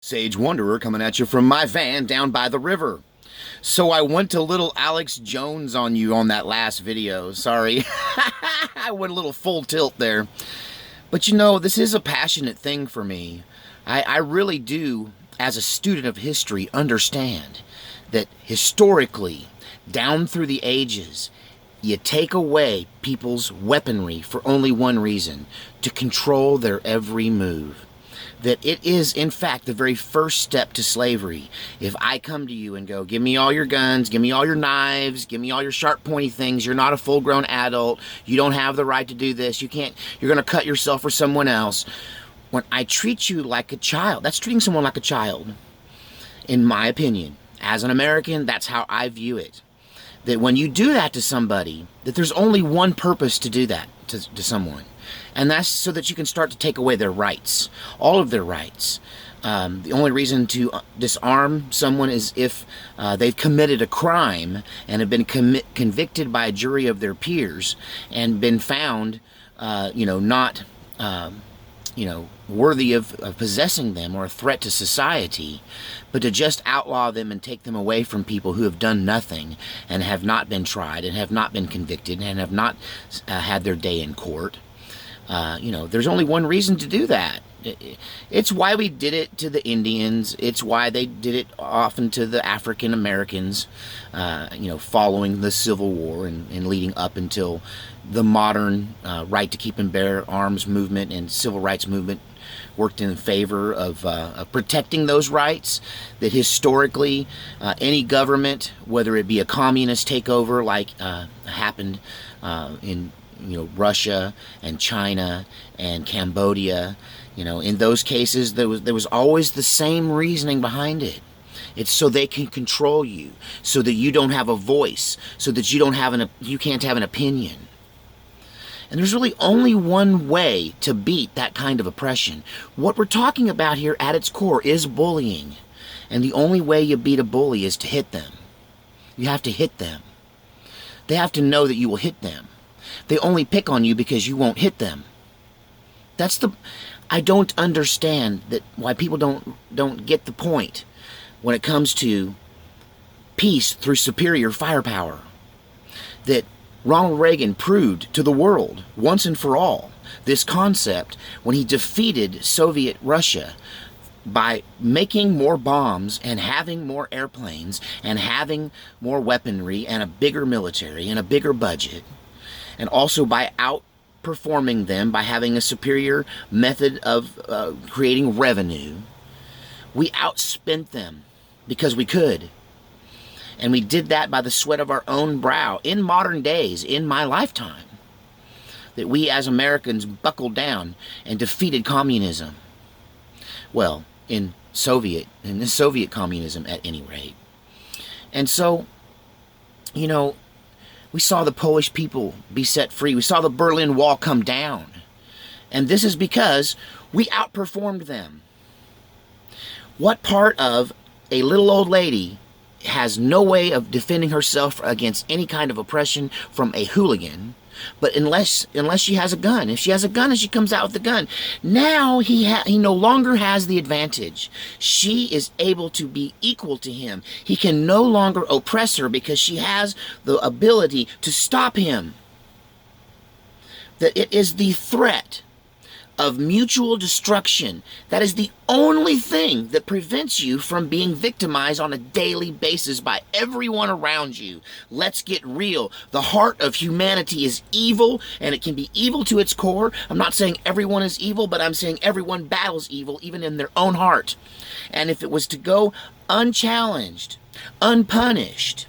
Sage Wanderer coming at you from my van down by the river. So I went to little Alex Jones on you on that last video. Sorry. I went a little full tilt there. But you know, this is a passionate thing for me. I really do, as a student of history, understand that historically, down through the ages, you take away people's weaponry for only one reason: to control their every move. That it is, in fact, the very first step to slavery. If I come to you and go, give me all your guns, give me all your knives, give me all your sharp pointy things, you're not a full-grown adult, you don't have the right to do this, you're going to cut yourself for someone else. When I treat you like a child, that's treating someone like a child, in my opinion. As an American, that's how I view it. That when you do that to somebody, that there's only one purpose to do that to someone. And that's so that you can start to take away their rights, all of their rights. The only reason to disarm someone is if they've committed a crime and have been convicted by a jury of their peers and been found, not, worthy of possessing them or a threat to society, but to just outlaw them and take them away from people who have done nothing and have not been tried and have not been convicted and have not had their day in court. There's only one reason to do that. It's why we did it to the Indians. It's why they did it often to the African Americans, following the Civil War and leading up until the modern right to keep and bear arms movement and civil rights movement worked in favor of protecting those rights. That historically, any government, whether it be a communist takeover like happened in Russia and China and Cambodia, in those cases, there was always the same reasoning behind it. It's so they can control you, so that you don't have a voice, so that you can't have an opinion. And there's really only one way to beat that kind of oppression. What we're talking about here at its core is bullying. And the only way you beat a bully is to hit them. You have to hit them. They have to know that you will hit them. They only pick on you because you won't hit them. I don't understand why people don't get the point when it comes to peace through superior firepower. That Ronald Reagan proved to the world once and for all this concept when he defeated Soviet Russia by making more bombs and having more airplanes and having more weaponry and a bigger military and a bigger budget, and also by outperforming them by having a superior method of creating revenue. We outspent them because we could. And we did that by the sweat of our own brow in modern days, in my lifetime. That we as Americans buckled down and defeated communism. Well, in the Soviet communism at any rate. And so, we saw the Polish people be set free. We saw the Berlin Wall come down. And this is because we outperformed them. What part of a little old lady has no way of defending herself against any kind of oppression from a hooligan, but unless she has a gun? If she has a gun and she comes out with the gun, now he no longer has the advantage. She is able to be equal to him. He can no longer oppress her because she has the ability to stop him. That it is the threat of mutual destruction that is the only thing that prevents you from being victimized on a daily basis by everyone around you. Let's get real. The heart of humanity is evil, and it can be evil to its core. I'm not saying everyone is evil, but I'm saying everyone battles evil, even in their own heart. And if it was to go unchallenged, unpunished,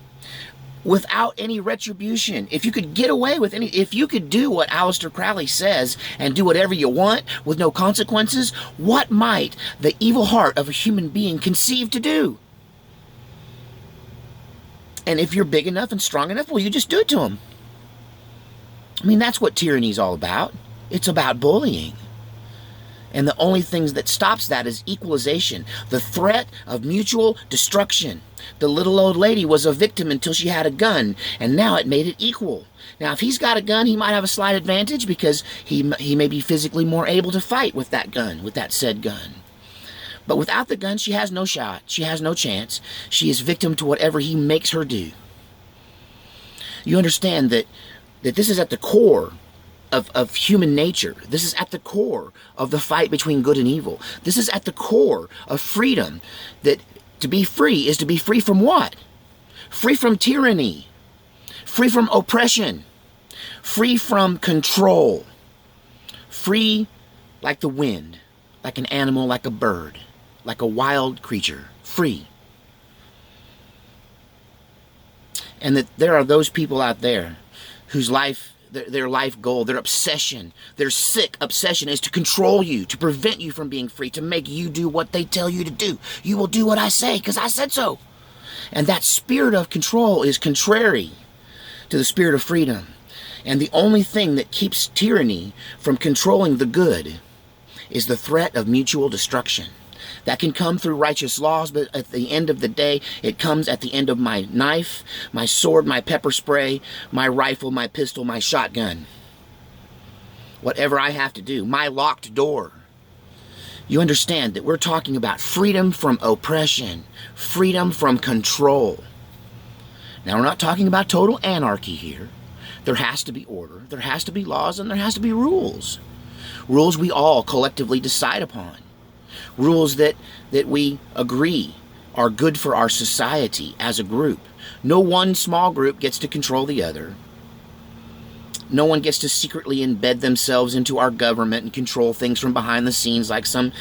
without any retribution, if you could get away with if you could do what Aleister Crowley says and do whatever you want with no consequences, what might the evil heart of a human being conceive to do? And if you're big enough and strong enough, well, you just do it to them. I mean, that's what tyranny is all about. It's about bullying. And the only thing that stops that is equalization, the threat of mutual destruction. The little old lady was a victim until she had a gun, and now it made it equal. Now, if he's got a gun, he might have a slight advantage because he may be physically more able to fight with that gun, with that said gun. But without the gun, she has no shot. She has no chance. She is victim to whatever he makes her do. You understand that this is at the core of human nature. This is at the core of the fight between good and evil. This is at the core of freedom. That to be free is to be free from what? Free from tyranny. Free from oppression. Free from control. Free like the wind. Like an animal, like a bird. Like a wild creature. Free. And that there are those people out there whose life, their life goal, their obsession, their sick obsession is to control you, to prevent you from being free, to make you do what they tell you to do. You will do what I say because I said so. And that spirit of control is contrary to the spirit of freedom. And the only thing that keeps tyranny from controlling the good is the threat of mutual destruction. That can come through righteous laws, but at the end of the day, it comes at the end of my knife, my sword, my pepper spray, my rifle, my pistol, my shotgun. Whatever I have to do, my locked door. You understand that we're talking about freedom from oppression, freedom from control. Now, we're not talking about total anarchy here. There has to be order, there has to be laws, and there has to be rules. Rules we all collectively decide upon. Rules that we agree are good for our society as a group. No one small group gets to control the other. No one gets to secretly embed themselves into our government and control things from behind the scenes like some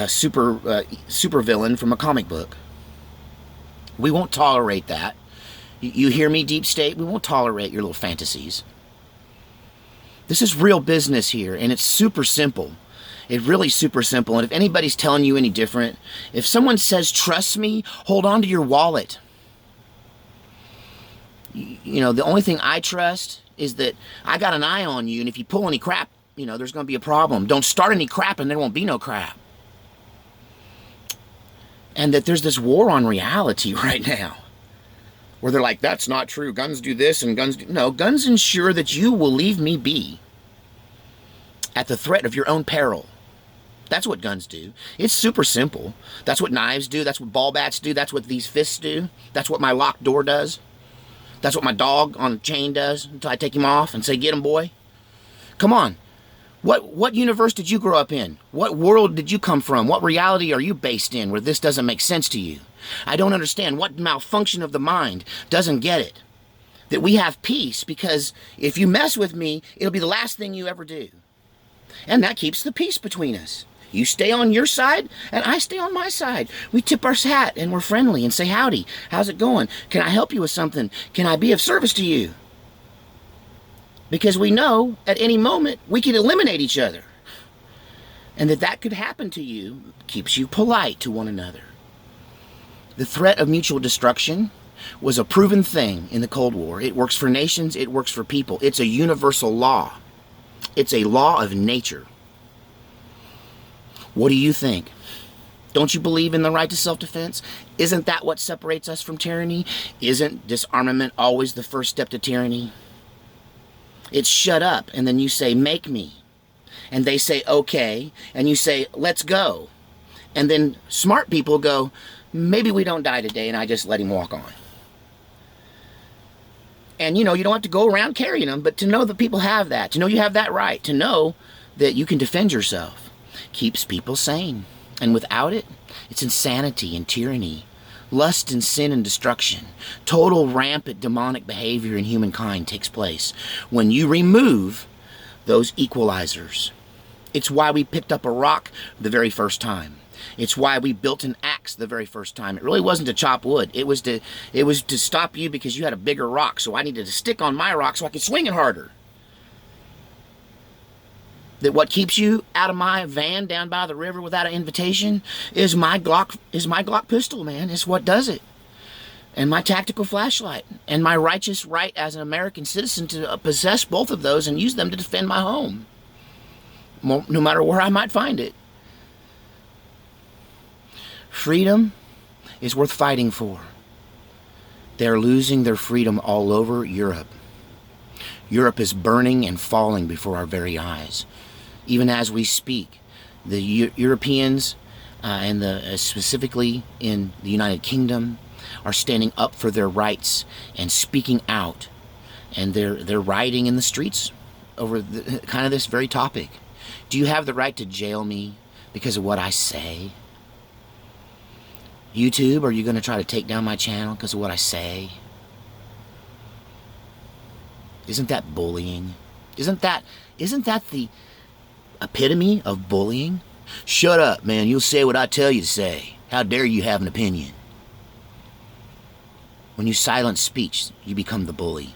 super villain from a comic book. We won't tolerate that. You hear me, Deep State? We won't tolerate your little fantasies. This is real business here, and it's super simple. It's really super simple, and if anybody's telling you any different, if someone says, trust me, hold on to your wallet. You know, the only thing I trust is that I got an eye on you, and if you pull any crap, you know, there's going to be a problem. Don't start any crap, and there won't be no crap. And that there's this war on reality right now, where they're like, that's not true. Guns do this, and guns do... No, guns ensure that you will leave me be at the threat of your own peril. That's what guns do. It's super simple. That's what knives do. That's what ball bats do. That's what these fists do. That's what my locked door does. That's what my dog on a chain does until I take him off and say, get him, boy. Come on. What universe did you grow up in? What world did you come from? What reality are you based in where this doesn't make sense to you? I don't understand. What malfunction of the mind doesn't get it? That we have peace because if you mess with me, it'll be the last thing you ever do. And that keeps the peace between us. You stay on your side, and I stay on my side. We tip our hat, and we're friendly, and say, howdy, how's it going? Can I help you with something? Can I be of service to you? Because we know, at any moment, we can eliminate each other. And that could happen to you keeps you polite to one another. The threat of mutual destruction was a proven thing in the Cold War. It works for nations, it works for people. It's a universal law. It's a law of nature. What do you think? Don't you believe in the right to self-defense? Isn't that what separates us from tyranny? Isn't disarmament always the first step to tyranny? It's shut up, and then you say, make me. And they say, okay. And you say, let's go. And then smart people go, maybe we don't die today, and I just let him walk on. And, you know, you don't have to go around carrying them, but to know that people have that, to know you have that right, to know that you can defend yourself, keeps people sane. And without it, it's insanity and tyranny, lust and sin and destruction. Total rampant demonic behavior in humankind takes place when you remove those equalizers. It's why we picked up a rock the very first time. It's why we built an axe the very first time. It really wasn't to chop wood. It was to stop you because you had a bigger rock. So I needed to stick on my rock so I could swing it harder. That what keeps you out of my van down by the river without an invitation is my Glock pistol, man. It's what does it. And my tactical flashlight. And my righteous right as an American citizen to possess both of those and use them to defend my home. No matter where I might find it. Freedom is worth fighting for. They're losing their freedom all over Europe. Europe is burning and falling before our very eyes. Even as we speak, the Europeans and specifically in the United Kingdom, are standing up for their rights and speaking out, and they're rioting in the streets over kind of this very topic. Do you have the right to jail me because of what I say? YouTube, are you going to try to take down my channel because of what I say? Isn't that bullying? Isn't that the epitome of bullying? Shut up, man. You'll say what I tell you to say. How dare you have an opinion? When you silence speech, you become the bully.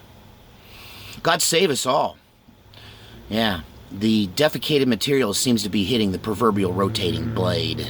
God save us all. Yeah, the defecated material seems to be hitting the proverbial rotating blade.